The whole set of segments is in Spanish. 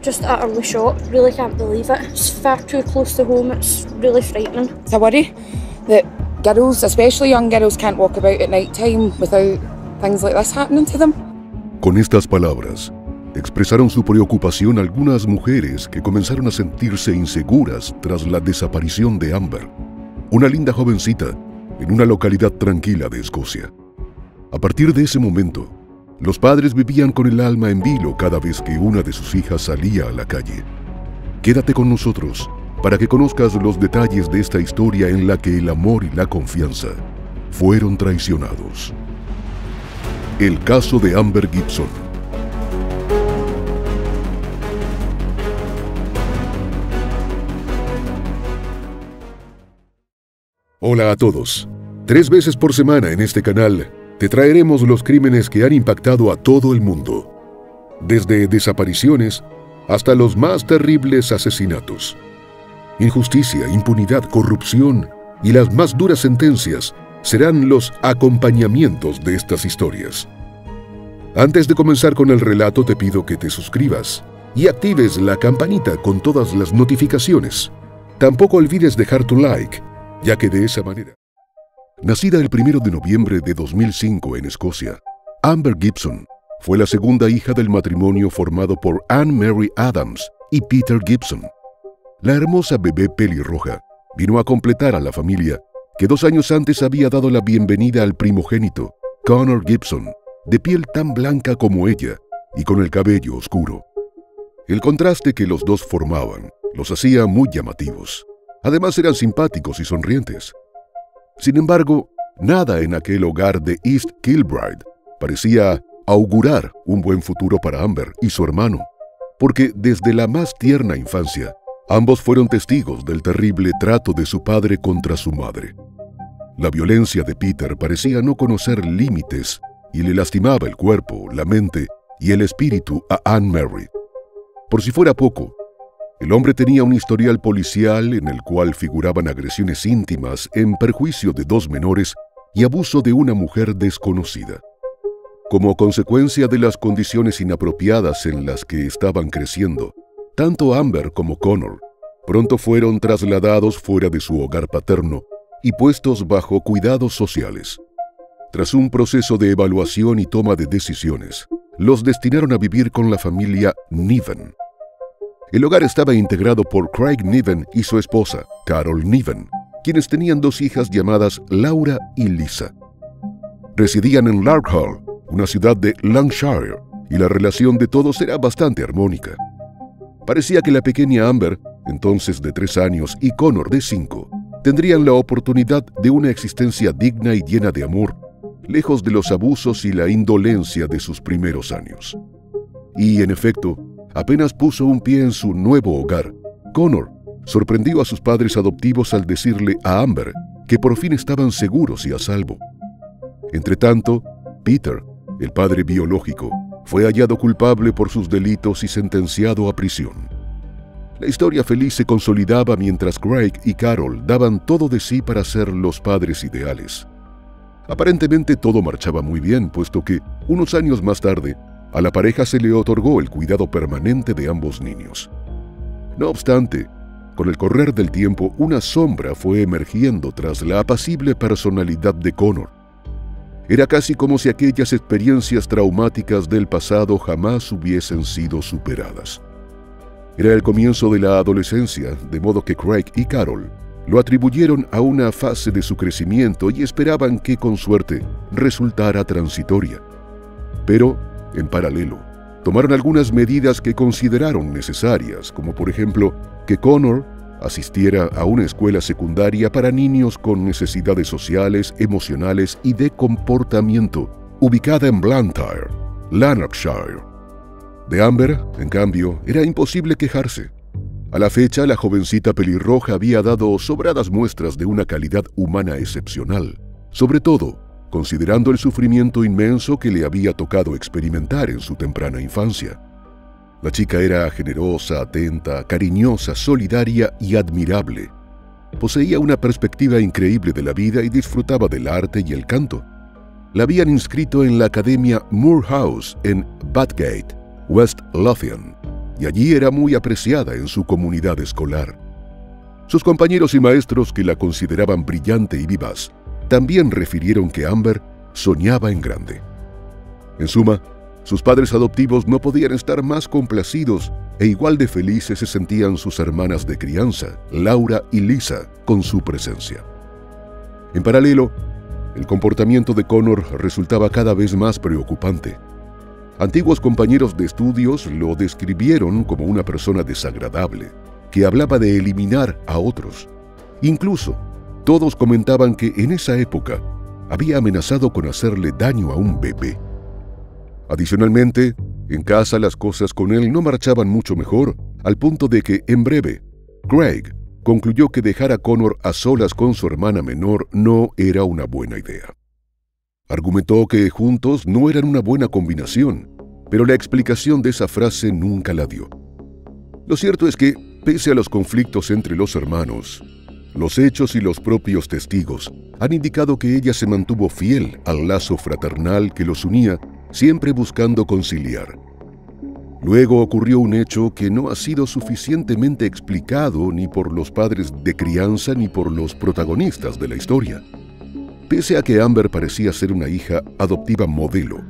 Just utterly shocked, really can't believe it. It's far too close to home, it's really frightening. It's a worry that girls, especially young girls, can't walk about at night time without things like this happening to them. Con estas palabras, expresaron su preocupación algunas mujeres que comenzaron a sentirse inseguras tras la desaparición de Amber, una linda jovencita en una localidad tranquila de Escocia. A partir de ese momento, los padres vivían con el alma en vilo cada vez que una de sus hijas salía a la calle. Quédate con nosotros para que conozcas los detalles de esta historia en la que el amor y la confianza fueron traicionados. El caso de Amber Gibson. Hola a todos. 3 veces por semana en este canal te traeremos los crímenes que han impactado a todo el mundo, desde desapariciones hasta los más terribles asesinatos. Injusticia, impunidad, corrupción y las más duras sentencias serán los acompañamientos de estas historias. Antes de comenzar con el relato, te pido que te suscribas y actives la campanita con todas las notificaciones. Tampoco olvides dejar tu like, ya que de esa manera... Nacida el 1 de noviembre de 2005 en Escocia, Amber Gibson fue la segunda hija del matrimonio formado por Anne Mary Adams y Peter Gibson. La hermosa bebé pelirroja vino a completar a la familia que 2 años antes había dado la bienvenida al primogénito, Connor Gibson, de piel tan blanca como ella y con el cabello oscuro. El contraste que los dos formaban los hacía muy llamativos. Además eran simpáticos y sonrientes. Sin embargo, nada en aquel hogar de East Kilbride parecía augurar un buen futuro para Amber y su hermano, porque desde la más tierna infancia, ambos fueron testigos del terrible trato de su padre contra su madre. La violencia de Peter parecía no conocer límites y le lastimaba el cuerpo, la mente y el espíritu a Anne Mary. Por si fuera poco, el hombre tenía un historial policial en el cual figuraban agresiones íntimas en perjuicio de 2 menores y abuso de una mujer desconocida. Como consecuencia de las condiciones inapropiadas en las que estaban creciendo, tanto Amber como Connor pronto fueron trasladados fuera de su hogar paterno y puestos bajo cuidados sociales. Tras un proceso de evaluación y toma de decisiones, los destinaron a vivir con la familia Niven. El hogar estaba integrado por Craig Niven y su esposa, Carol Niven, quienes tenían 2 hijas llamadas Laura y Lisa. Residían en Larkhall, una ciudad de Lancashire, y la relación de todos era bastante armónica. Parecía que la pequeña Amber, entonces de 3 años, y Connor de 5, tendrían la oportunidad de una existencia digna y llena de amor, lejos de los abusos y la indolencia de sus primeros años. Y, en efecto, apenas puso un pie en su nuevo hogar, Connor sorprendió a sus padres adoptivos al decirle a Amber que por fin estaban seguros y a salvo. Entretanto, Peter, el padre biológico, fue hallado culpable por sus delitos y sentenciado a prisión. La historia feliz se consolidaba mientras Craig y Carol daban todo de sí para ser los padres ideales. Aparentemente todo marchaba muy bien, puesto que, unos años más tarde, a la pareja se le otorgó el cuidado permanente de ambos niños. No obstante, con el correr del tiempo, una sombra fue emergiendo tras la apacible personalidad de Connor. Era casi como si aquellas experiencias traumáticas del pasado jamás hubiesen sido superadas. Era el comienzo de la adolescencia, de modo que Craig y Carol lo atribuyeron a una fase de su crecimiento y esperaban que, con suerte, resultara transitoria. Pero, en paralelo, tomaron algunas medidas que consideraron necesarias, como por ejemplo que Connor asistiera a una escuela secundaria para niños con necesidades sociales, emocionales y de comportamiento, ubicada en Blantyre, Lanarkshire. De Amber, en cambio, era imposible quejarse. A la fecha, la jovencita pelirroja había dado sobradas muestras de una calidad humana excepcional, sobre todo considerando el sufrimiento inmenso que le había tocado experimentar en su temprana infancia. La chica era generosa, atenta, cariñosa, solidaria y admirable. Poseía una perspectiva increíble de la vida y disfrutaba del arte y el canto. La habían inscrito en la Academia Moore House en Bathgate, West Lothian, y allí era muy apreciada en su comunidad escolar. Sus compañeros y maestros, que la consideraban brillante y vivaz, también refirieron que Amber soñaba en grande. En suma, sus padres adoptivos no podían estar más complacidos e igual de felices se sentían sus hermanas de crianza, Laura y Lisa, con su presencia. En paralelo, el comportamiento de Connor resultaba cada vez más preocupante. Antiguos compañeros de estudios lo describieron como una persona desagradable, que hablaba de eliminar a otros. Incluso, todos comentaban que en esa época había amenazado con hacerle daño a un bebé. Adicionalmente, en casa las cosas con él no marchaban mucho mejor, al punto de que, en breve, Craig concluyó que dejar a Connor a solas con su hermana menor no era una buena idea. Argumentó que juntos no eran una buena combinación, pero la explicación de esa frase nunca la dio. Lo cierto es que, pese a los conflictos entre los hermanos, los hechos y los propios testigos han indicado que ella se mantuvo fiel al lazo fraternal que los unía, siempre buscando conciliar. Luego ocurrió un hecho que no ha sido suficientemente explicado ni por los padres de crianza ni por los protagonistas de la historia. Pese a que Amber parecía ser una hija adoptiva modelo,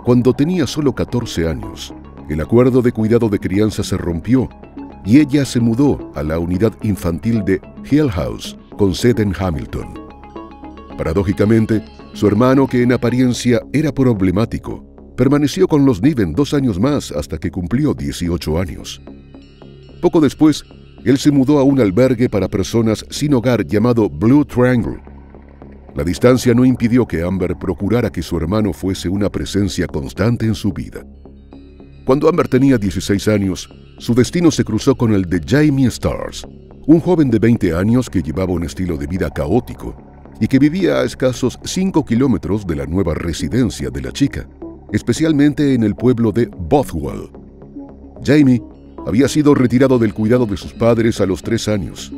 cuando tenía solo 14 años, el acuerdo de cuidado de crianza se rompió y ella se mudó a la unidad infantil de Hill House, con sede en Hamilton. Paradójicamente, su hermano, que en apariencia era problemático, permaneció con los Niven 2 años más hasta que cumplió 18 años. Poco después, él se mudó a un albergue para personas sin hogar llamado Blue Triangle. La distancia no impidió que Amber procurara que su hermano fuese una presencia constante en su vida. Cuando Amber tenía 16 años, su destino se cruzó con el de Jamie Stars, un joven de 20 años que llevaba un estilo de vida caótico y que vivía a escasos 5 kilómetros de la nueva residencia de la chica, especialmente en el pueblo de Bothwell. Jamie había sido retirado del cuidado de sus padres a los 3 años.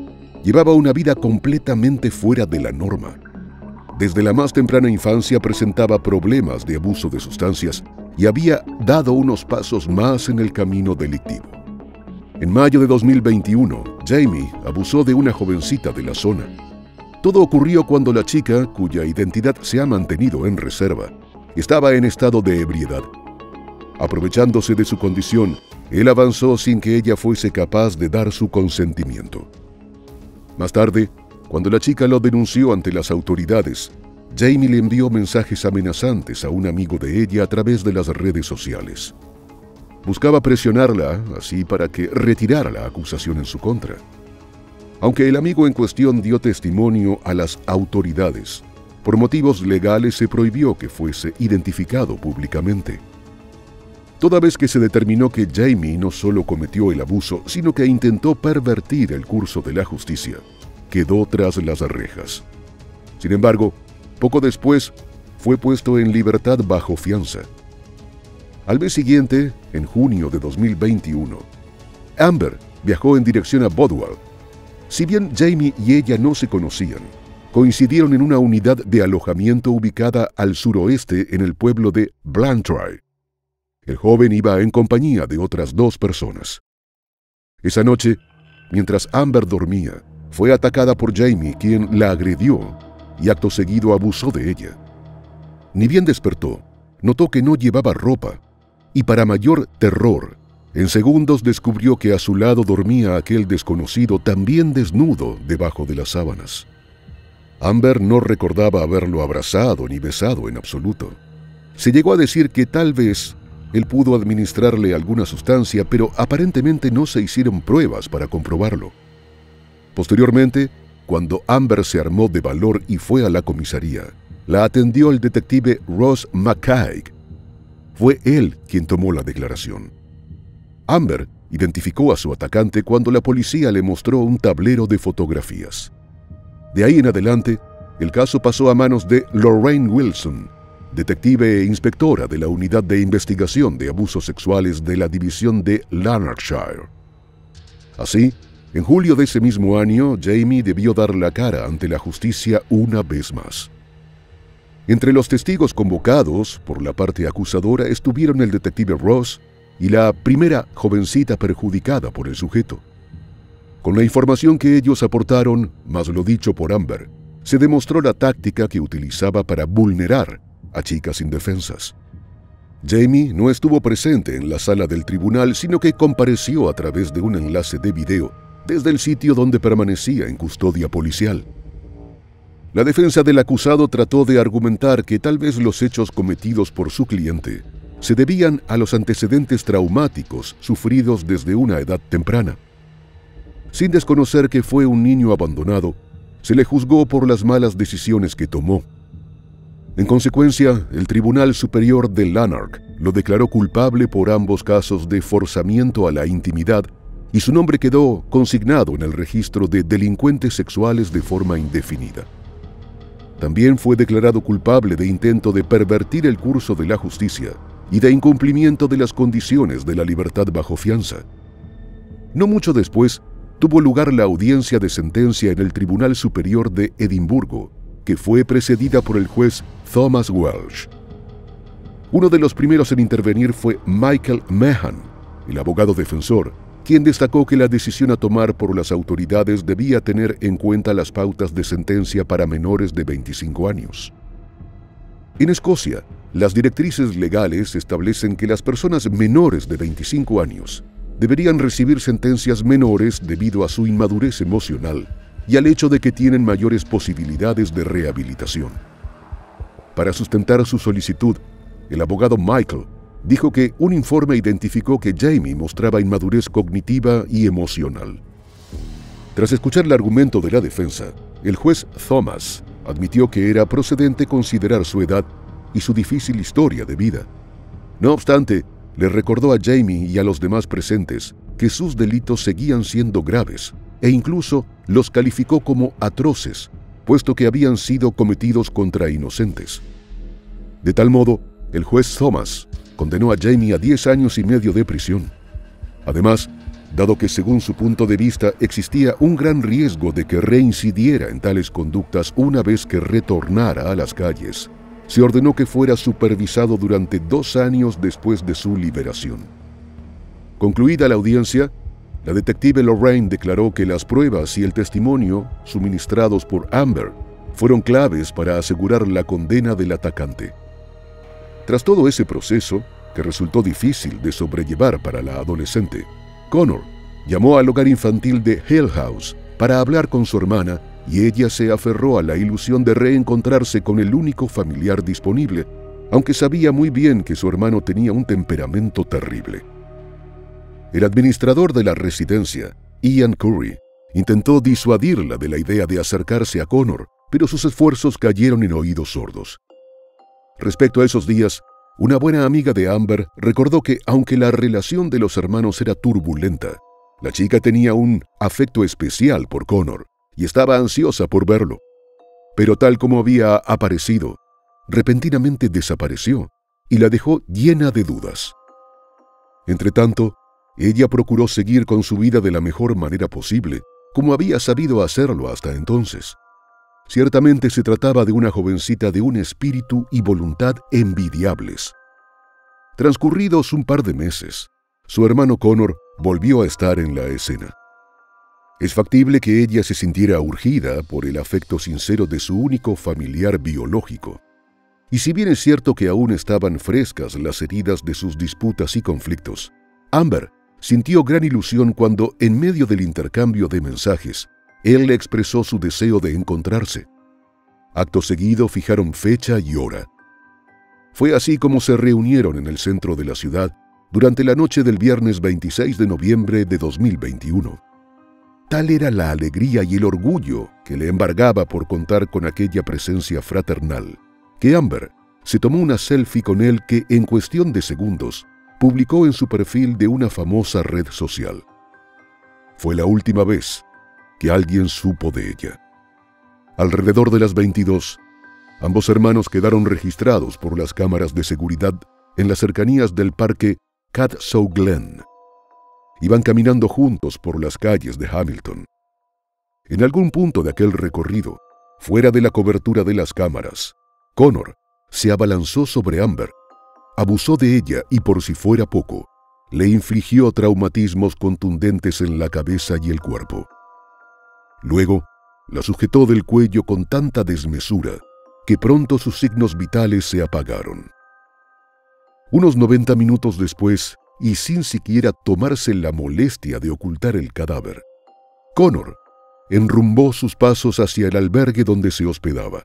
Llevaba una vida completamente fuera de la norma. Desde la más temprana infancia presentaba problemas de abuso de sustancias y había dado unos pasos más en el camino delictivo. En mayo de 2021, Jamie abusó de una jovencita de la zona. Todo ocurrió cuando la chica, cuya identidad se ha mantenido en reserva, estaba en estado de ebriedad. Aprovechándose de su condición, él avanzó sin que ella fuese capaz de dar su consentimiento. Más tarde, cuando la chica lo denunció ante las autoridades, Jamie le envió mensajes amenazantes a un amigo de ella a través de las redes sociales. Buscaba presionarla así para que retirara la acusación en su contra. Aunque el amigo en cuestión dio testimonio a las autoridades, por motivos legales se prohibió que fuese identificado públicamente. Toda vez que se determinó que Jamie no solo cometió el abuso, sino que intentó pervertir el curso de la justicia, quedó tras las rejas. Sin embargo, poco después fue puesto en libertad bajo fianza. Al mes siguiente, en junio de 2021, Amber viajó en dirección a Bothwell. Si bien Jamie y ella no se conocían, coincidieron en una unidad de alojamiento ubicada al suroeste en el pueblo de Blantyre. El joven iba en compañía de otras 2 personas. Esa noche, mientras Amber dormía, fue atacada por Jamie, quien la agredió y acto seguido abusó de ella. Ni bien despertó, notó que no llevaba ropa y, para mayor terror, en segundos descubrió que a su lado dormía aquel desconocido también desnudo debajo de las sábanas. Amber no recordaba haberlo abrazado ni besado en absoluto. Se llegó a decir que tal vez él pudo administrarle alguna sustancia, pero aparentemente no se hicieron pruebas para comprobarlo. Posteriormente, cuando Amber se armó de valor y fue a la comisaría, la atendió el detective Ross McCaig. Fue él quien tomó la declaración. Amber identificó a su atacante cuando la policía le mostró un tablero de fotografías. De ahí en adelante, el caso pasó a manos de Lorraine Wilson, detective e inspectora de la Unidad de Investigación de Abusos Sexuales de la División de Lanarkshire. Así, en julio de ese mismo año, Jamie debió dar la cara ante la justicia una vez más. Entre los testigos convocados por la parte acusadora estuvieron el detective Ross, y la primera jovencita perjudicada por el sujeto. Con la información que ellos aportaron, más lo dicho por Amber, se demostró la táctica que utilizaba para vulnerar a chicas indefensas. Jamie no estuvo presente en la sala del tribunal, sino que compareció a través de un enlace de video desde el sitio donde permanecía en custodia policial. La defensa del acusado trató de argumentar que tal vez los hechos cometidos por su cliente se debían a los antecedentes traumáticos sufridos desde una edad temprana. Sin desconocer que fue un niño abandonado, se le juzgó por las malas decisiones que tomó. En consecuencia, el Tribunal Superior de Lanark lo declaró culpable por ambos casos de forzamiento a la intimidad y su nombre quedó consignado en el registro de delincuentes sexuales de forma indefinida. También fue declarado culpable de intento de pervertir el curso de la justicia y de incumplimiento de las condiciones de la libertad bajo fianza. No mucho después, tuvo lugar la audiencia de sentencia en el Tribunal Superior de Edimburgo, que fue precedida por el juez Thomas Welsh. Uno de los primeros en intervenir fue Michael Meehan, el abogado defensor, quien destacó que la decisión a tomar por las autoridades debía tener en cuenta las pautas de sentencia para menores de 25 años. En Escocia, las directrices legales establecen que las personas menores de 25 años deberían recibir sentencias menores debido a su inmadurez emocional y al hecho de que tienen mayores posibilidades de rehabilitación. Para sustentar su solicitud, el abogado Michael dijo que un informe identificó que Jamie mostraba inmadurez cognitiva y emocional. Tras escuchar el argumento de la defensa, el juez Thomas admitió que era procedente considerar su edad y su difícil historia de vida. No obstante, le recordó a Jamie y a los demás presentes que sus delitos seguían siendo graves e incluso los calificó como atroces, puesto que habían sido cometidos contra inocentes. De tal modo, el juez Thomas condenó a Jamie a 10 años y medio de prisión. Además, dado que según su punto de vista existía un gran riesgo de que reincidiera en tales conductas una vez que retornara a las calles, se ordenó que fuera supervisado durante 2 años después de su liberación. Concluida la audiencia, la detective Lorraine declaró que las pruebas y el testimonio suministrados por Amber fueron claves para asegurar la condena del atacante. Tras todo ese proceso, que resultó difícil de sobrellevar para la adolescente, Connor llamó al hogar infantil de Hill House para hablar con su hermana y ella se aferró a la ilusión de reencontrarse con el único familiar disponible, aunque sabía muy bien que su hermano tenía un temperamento terrible. El administrador de la residencia, Ian Curry, intentó disuadirla de la idea de acercarse a Connor, pero sus esfuerzos cayeron en oídos sordos. Respecto a esos días, una buena amiga de Amber recordó que, aunque la relación de los hermanos era turbulenta, la chica tenía un afecto especial por Connor y estaba ansiosa por verlo. Pero tal como había aparecido, repentinamente desapareció y la dejó llena de dudas. Entretanto, ella procuró seguir con su vida de la mejor manera posible, como había sabido hacerlo hasta entonces. Ciertamente se trataba de una jovencita de un espíritu y voluntad envidiables. Transcurridos un par de meses, su hermano Connor volvió a estar en la escena. Es factible que ella se sintiera urgida por el afecto sincero de su único familiar biológico. Y si bien es cierto que aún estaban frescas las heridas de sus disputas y conflictos, Amber sintió gran ilusión cuando, en medio del intercambio de mensajes, él le expresó su deseo de encontrarse. Acto seguido fijaron fecha y hora. Fue así como se reunieron en el centro de la ciudad durante la noche del viernes 26 de noviembre de 2021. Tal era la alegría y el orgullo que le embargaba por contar con aquella presencia fraternal, que Amber se tomó una selfie con él que, en cuestión de segundos, publicó en su perfil de una famosa red social. Fue la última vez que alguien supo de ella. Alrededor de las 22, ambos hermanos quedaron registrados por las cámaras de seguridad en las cercanías del parque Cadsow Glen. Iban caminando juntos por las calles de Hamilton. En algún punto de aquel recorrido, fuera de la cobertura de las cámaras, Connor se abalanzó sobre Amber, abusó de ella y, por si fuera poco, le infligió traumatismos contundentes en la cabeza y el cuerpo. Luego, la sujetó del cuello con tanta desmesura que pronto sus signos vitales se apagaron. Unos 90 minutos después, y sin siquiera tomarse la molestia de ocultar el cadáver, Connor enrumbó sus pasos hacia el albergue donde se hospedaba.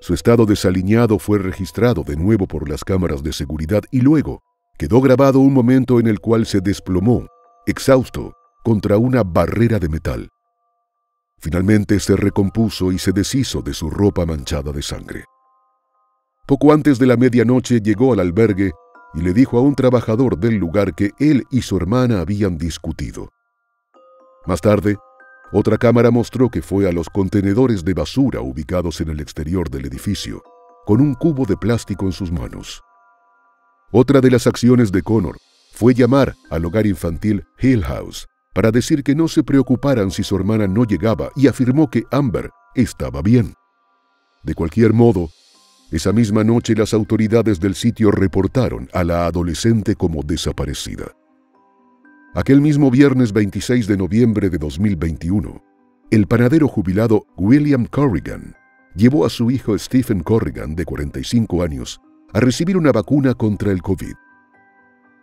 Su estado desaliñado fue registrado de nuevo por las cámaras de seguridad y luego quedó grabado un momento en el cual se desplomó, exhausto, contra una barrera de metal. Finalmente se recompuso y se deshizo de su ropa manchada de sangre. Poco antes de la medianoche llegó al albergue y le dijo a un trabajador del lugar que él y su hermana habían discutido. Más tarde, otra cámara mostró que fue a los contenedores de basura ubicados en el exterior del edificio, con un cubo de plástico en sus manos. Otra de las acciones de Connor fue llamar al hogar infantil Hill House para decir que no se preocuparan si su hermana no llegaba y afirmó que Amber estaba bien. De cualquier modo, esa misma noche las autoridades del sitio reportaron a la adolescente como desaparecida. Aquel mismo viernes 26 de noviembre de 2021, el panadero jubilado William Corrigan llevó a su hijo Stephen Corrigan, de 45 años, a recibir una vacuna contra el COVID.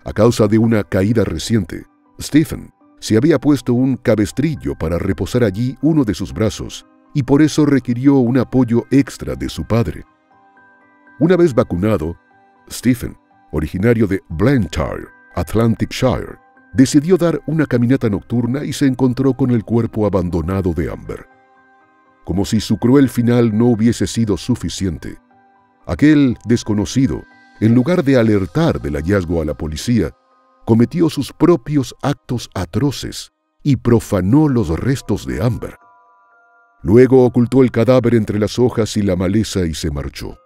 A causa de una caída reciente, Stephen se había puesto un cabestrillo para reposar allí uno de sus brazos y por eso requirió un apoyo extra de su padre. Una vez vacunado, Stephen, originario de Blantyre, Atlanticshire, decidió dar una caminata nocturna y se encontró con el cuerpo abandonado de Amber. Como si su cruel final no hubiese sido suficiente, aquel desconocido, en lugar de alertar del hallazgo a la policía, cometió sus propios actos atroces y profanó los restos de Amber. Luego ocultó el cadáver entre las hojas y la maleza y se marchó.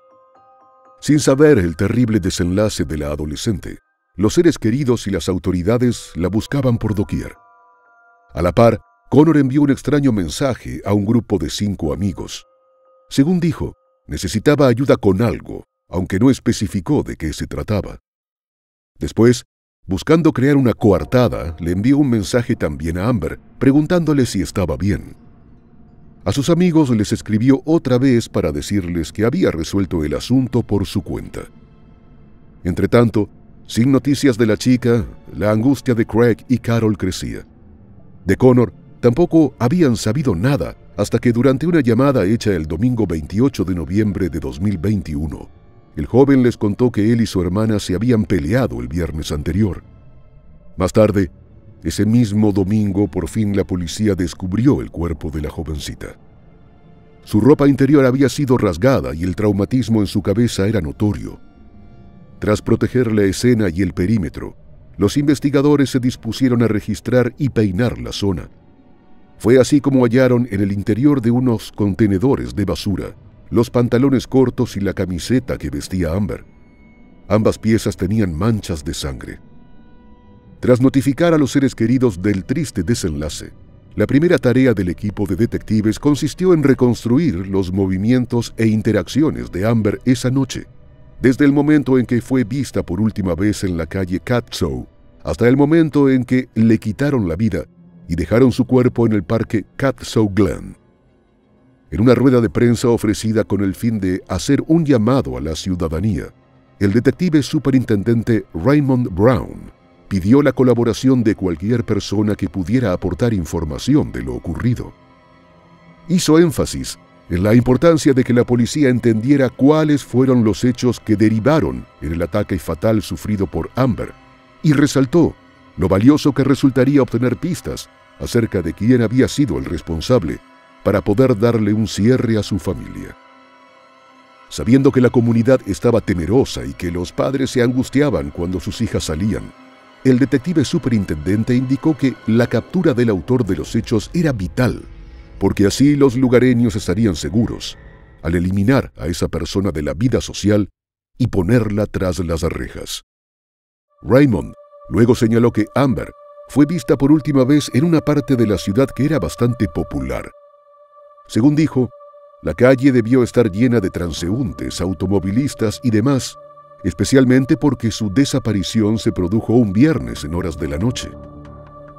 Sin saber el terrible desenlace de la adolescente, los seres queridos y las autoridades la buscaban por doquier. A la par, Connor envió un extraño mensaje a un grupo de 5 amigos. Según dijo, necesitaba ayuda con algo, aunque no especificó de qué se trataba. Después, buscando crear una coartada, le envió un mensaje también a Amber, preguntándole si estaba bien. A sus amigos les escribió otra vez para decirles que había resuelto el asunto por su cuenta. Entretanto, sin noticias de la chica, la angustia de Craig y Carol crecía. De Connor tampoco habían sabido nada hasta que durante una llamada hecha el domingo 28 de noviembre de 2021, el joven les contó que él y su hermana se habían peleado el viernes anterior. Más tarde, ese mismo domingo, por fin la policía descubrió el cuerpo de la jovencita. Su ropa interior había sido rasgada y el traumatismo en su cabeza era notorio. Tras proteger la escena y el perímetro, los investigadores se dispusieron a registrar y peinar la zona. Fue así como hallaron en el interior de unos contenedores de basura los pantalones cortos y la camiseta que vestía Amber. Ambas piezas tenían manchas de sangre. Tras notificar a los seres queridos del triste desenlace, la primera tarea del equipo de detectives consistió en reconstruir los movimientos e interacciones de Amber esa noche, desde el momento en que fue vista por última vez en la calle Catsow hasta el momento en que le quitaron la vida y dejaron su cuerpo en el parque Catsow Glen. En una rueda de prensa ofrecida con el fin de hacer un llamado a la ciudadanía, el detective superintendente Raymond Brown pidió la colaboración de cualquier persona que pudiera aportar información de lo ocurrido. Hizo énfasis en la importancia de que la policía entendiera cuáles fueron los hechos que derivaron en el ataque fatal sufrido por Amber y resaltó lo valioso que resultaría obtener pistas acerca de quién había sido el responsable para poder darle un cierre a su familia. Sabiendo que la comunidad estaba temerosa y que los padres se angustiaban cuando sus hijas salían, el detective superintendente indicó que la captura del autor de los hechos era vital, porque así los lugareños estarían seguros al eliminar a esa persona de la vida social y ponerla tras las rejas. Raymond luego señaló que Amber fue vista por última vez en una parte de la ciudad que era bastante popular. Según dijo, la calle debió estar llena de transeúntes, automovilistas y demás, especialmente porque su desaparición se produjo un viernes en horas de la noche.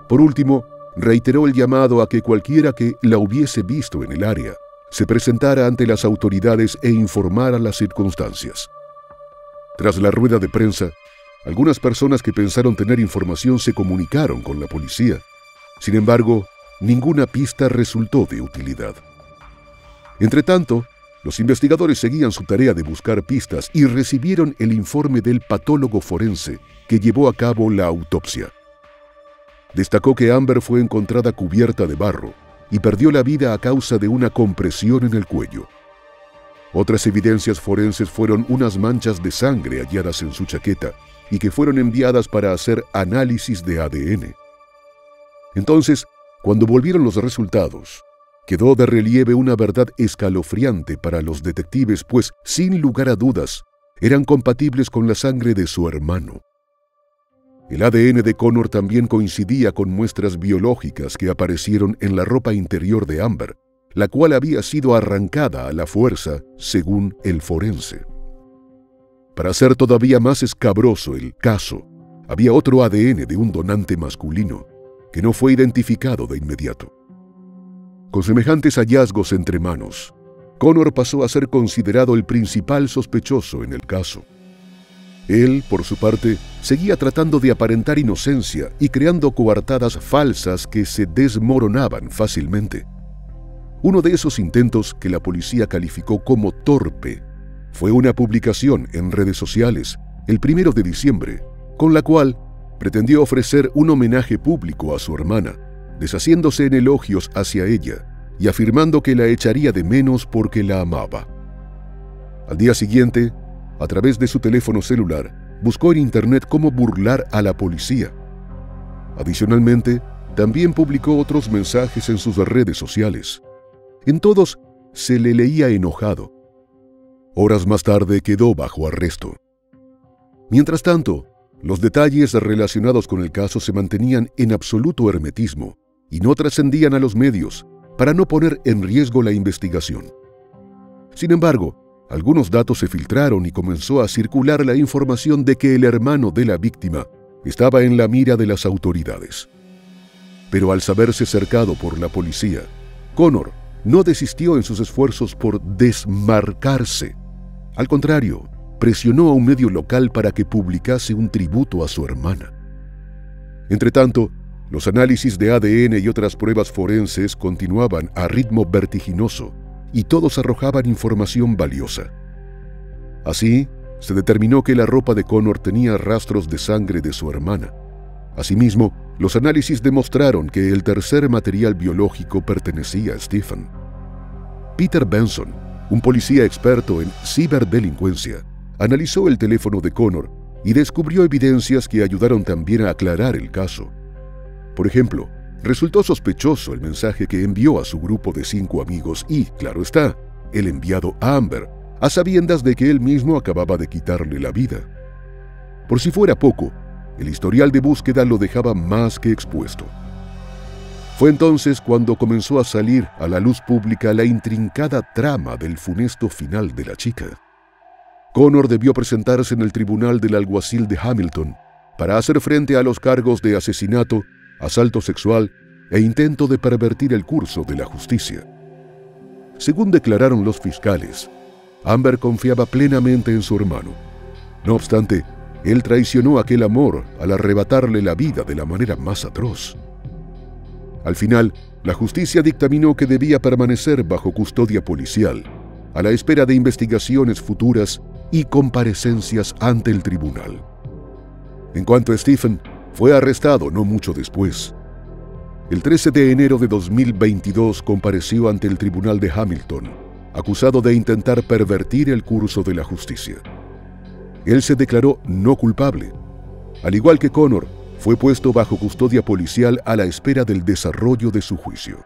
Por último, reiteró el llamado a que cualquiera que la hubiese visto en el área se presentara ante las autoridades e informara las circunstancias. Tras la rueda de prensa, algunas personas que pensaron tener información se comunicaron con la policía. Sin embargo, ninguna pista resultó de utilidad. Entretanto, los investigadores seguían su tarea de buscar pistas y recibieron el informe del patólogo forense que llevó a cabo la autopsia. Destacó que Amber fue encontrada cubierta de barro y perdió la vida a causa de una compresión en el cuello. Otras evidencias forenses fueron unas manchas de sangre halladas en su chaqueta y que fueron enviadas para hacer análisis de ADN. Entonces, cuando volvieron los resultados, quedó de relieve una verdad escalofriante para los detectives, pues, sin lugar a dudas, eran compatibles con la sangre de su hermano. El ADN de Connor también coincidía con muestras biológicas que aparecieron en la ropa interior de Amber, la cual había sido arrancada a la fuerza, según el forense. Para hacer todavía más escabroso el caso, había otro ADN de un donante masculino, que no fue identificado de inmediato. Con semejantes hallazgos entre manos, Connor pasó a ser considerado el principal sospechoso en el caso. Él, por su parte, seguía tratando de aparentar inocencia y creando coartadas falsas que se desmoronaban fácilmente. Uno de esos intentos, que la policía calificó como torpe, fue una publicación en redes sociales el 1 de diciembre, con la cual pretendió ofrecer un homenaje público a su hermana, deshaciéndose en elogios hacia ella y afirmando que la echaría de menos porque la amaba. Al día siguiente, a través de su teléfono celular, buscó en internet cómo burlar a la policía. Adicionalmente, también publicó otros mensajes en sus redes sociales. En todos se le leía enojado. Horas más tarde quedó bajo arresto. Mientras tanto, los detalles relacionados con el caso se mantenían en absoluto hermetismo y no trascendían a los medios para no poner en riesgo la investigación. Sin embargo, algunos datos se filtraron y comenzó a circular la información de que el hermano de la víctima estaba en la mira de las autoridades. Pero al saberse cercado por la policía, Connor no desistió en sus esfuerzos por desmarcarse. Al contrario, presionó a un medio local para que publicase un tributo a su hermana. Entretanto, los análisis de ADN y otras pruebas forenses continuaban a ritmo vertiginoso y todos arrojaban información valiosa. Así, se determinó que la ropa de Connor tenía rastros de sangre de su hermana. Asimismo, los análisis demostraron que el tercer material biológico pertenecía a Stephen. Peter Benson, un policía experto en ciberdelincuencia, analizó el teléfono de Connor y descubrió evidencias que ayudaron también a aclarar el caso. Por ejemplo, resultó sospechoso el mensaje que envió a su grupo de 5 amigos y, claro está, el enviado a Amber, a sabiendas de que él mismo acababa de quitarle la vida. Por si fuera poco, el historial de búsqueda lo dejaba más que expuesto. Fue entonces cuando comenzó a salir a la luz pública la intrincada trama del funesto final de la chica. Connor debió presentarse en el tribunal del alguacil de Hamilton para hacer frente a los cargos de asesinato, asalto sexual e intento de pervertir el curso de la justicia. Según declararon los fiscales, Amber confiaba plenamente en su hermano. No obstante, él traicionó aquel amor al arrebatarle la vida de la manera más atroz. Al final, la justicia dictaminó que debía permanecer bajo custodia policial, a la espera de investigaciones futuras y comparecencias ante el tribunal. En cuanto a Stephen, fue arrestado no mucho después. El 13 de enero de 2022 compareció ante el tribunal de Hamilton, acusado de intentar pervertir el curso de la justicia. Él se declaró no culpable. Al igual que Connor, fue puesto bajo custodia policial a la espera del desarrollo de su juicio.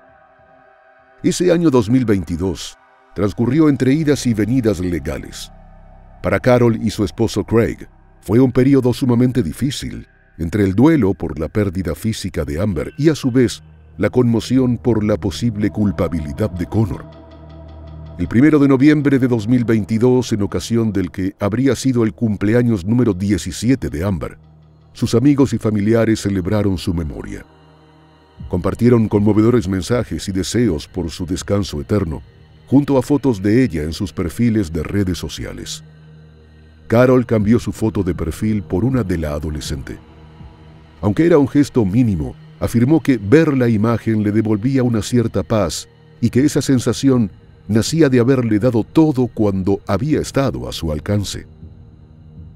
Ese año 2022 transcurrió entre idas y venidas legales. Para Carol y su esposo Craig, fue un periodo sumamente difícil, entre el duelo por la pérdida física de Amber y a su vez la conmoción por la posible culpabilidad de Connor. El 1 de noviembre de 2022, en ocasión del que habría sido el cumpleaños número 17 de Amber, sus amigos y familiares celebraron su memoria. Compartieron conmovedores mensajes y deseos por su descanso eterno, junto a fotos de ella en sus perfiles de redes sociales. Carol cambió su foto de perfil por una de la adolescente. Aunque era un gesto mínimo, afirmó que ver la imagen le devolvía una cierta paz y que esa sensación nacía de haberle dado todo cuando había estado a su alcance.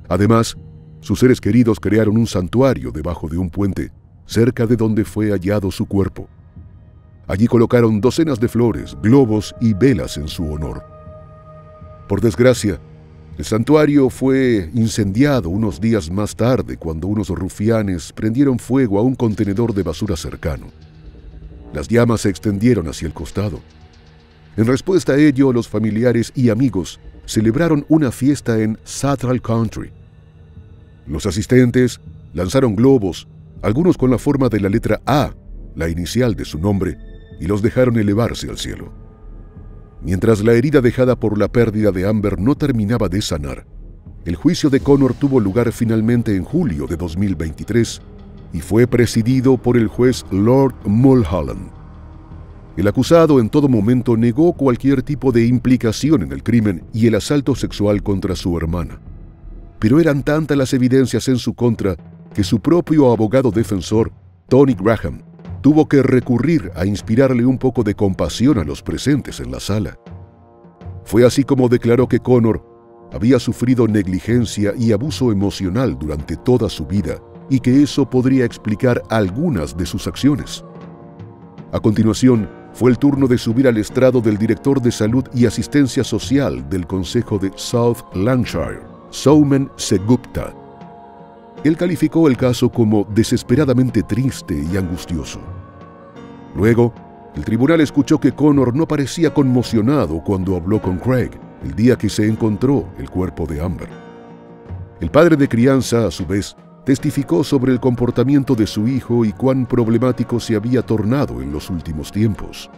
Además, sus seres queridos crearon un santuario debajo de un puente, cerca de donde fue hallado su cuerpo. Allí colocaron docenas de flores, globos y velas en su honor. Por desgracia, el santuario fue incendiado unos días más tarde cuando unos rufianes prendieron fuego a un contenedor de basura cercano. Las llamas se extendieron hacia el costado. En respuesta a ello, los familiares y amigos celebraron una fiesta en Central Country. Los asistentes lanzaron globos, algunos con la forma de la letra A, la inicial de su nombre, y los dejaron elevarse al cielo. Mientras la herida dejada por la pérdida de Amber no terminaba de sanar, el juicio de Conor tuvo lugar finalmente en julio de 2023 y fue presidido por el juez Lord Mulholland. El acusado en todo momento negó cualquier tipo de implicación en el crimen y el asalto sexual contra su hermana. Pero eran tantas las evidencias en su contra que su propio abogado defensor, Tony Graham, tuvo que recurrir a inspirarle un poco de compasión a los presentes en la sala. Fue así como declaró que Conor había sufrido negligencia y abuso emocional durante toda su vida y que eso podría explicar algunas de sus acciones. A continuación, fue el turno de subir al estrado del director de Salud y Asistencia Social del Consejo de South Lancashire, Soumen Segupta. Él calificó el caso como desesperadamente triste y angustioso. Luego, el tribunal escuchó que Conor no parecía conmocionado cuando habló con Craig el día que se encontró el cuerpo de Amber. El padre de crianza, a su vez, testificó sobre el comportamiento de su hijo y cuán problemático se había tornado en los últimos tiempos.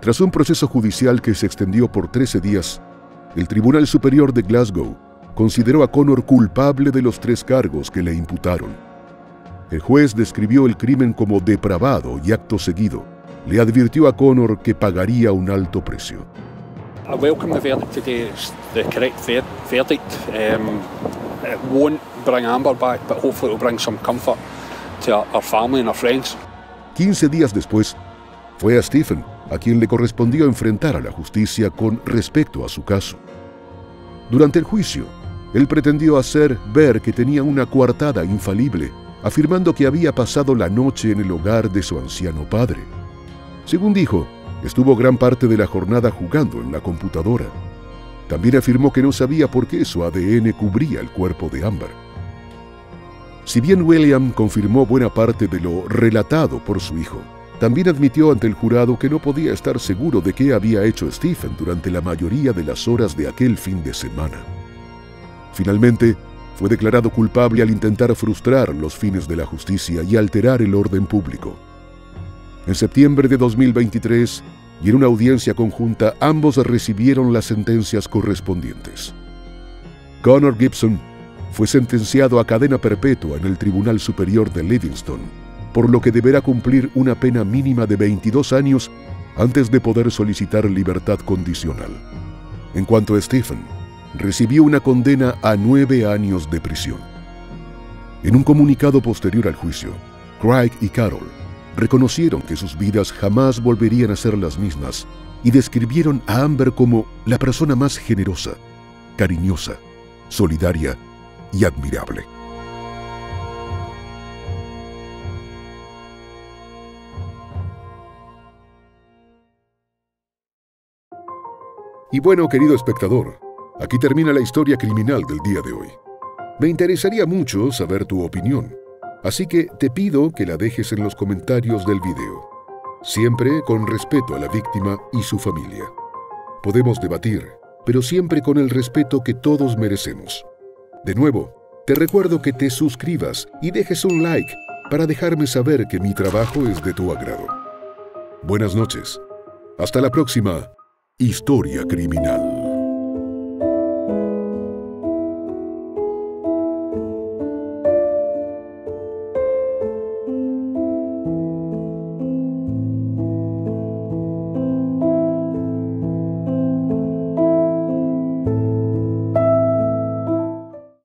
Tras un proceso judicial que se extendió por 13 días, el Tribunal Superior de Glasgow consideró a Conor culpable de los 3 cargos que le imputaron. El juez describió el crimen como depravado y acto seguido le advirtió a Conor que pagaría un alto precio. I welcome the verdict today. It's the correct verdict. It won't bring Amber back, but hopefully it will bring some comfort to our family and our friends. 15 días después, fue a Stephen a quien le correspondió enfrentar a la justicia con respecto a su caso. Durante el juicio, él pretendió hacer ver que tenía una coartada infalible, afirmando que había pasado la noche en el hogar de su anciano padre. Según dijo, estuvo gran parte de la jornada jugando en la computadora. También afirmó que no sabía por qué su ADN cubría el cuerpo de Amber. Si bien William confirmó buena parte de lo relatado por su hijo, también admitió ante el jurado que no podía estar seguro de qué había hecho Stephen durante la mayoría de las horas de aquel fin de semana. Finalmente, fue declarado culpable al intentar frustrar los fines de la justicia y alterar el orden público. En septiembre de 2023, y en una audiencia conjunta, ambos recibieron las sentencias correspondientes. Conor Gibson fue sentenciado a cadena perpetua en el Tribunal Superior de Livingston, por lo que deberá cumplir una pena mínima de 22 años antes de poder solicitar libertad condicional. En cuanto a Stephen, recibió una condena a 9 años de prisión. En un comunicado posterior al juicio, Craig y Carol reconocieron que sus vidas jamás volverían a ser las mismas y describieron a Amber como la persona más generosa, cariñosa, solidaria y admirable. Y bueno, querido espectador, aquí termina la historia criminal del día de hoy. Me interesaría mucho saber tu opinión, así que te pido que la dejes en los comentarios del video, siempre con respeto a la víctima y su familia. Podemos debatir, pero siempre con el respeto que todos merecemos. De nuevo, te recuerdo que te suscribas y dejes un like para dejarme saber que mi trabajo es de tu agrado. Buenas noches, hasta la próxima Historia Criminal.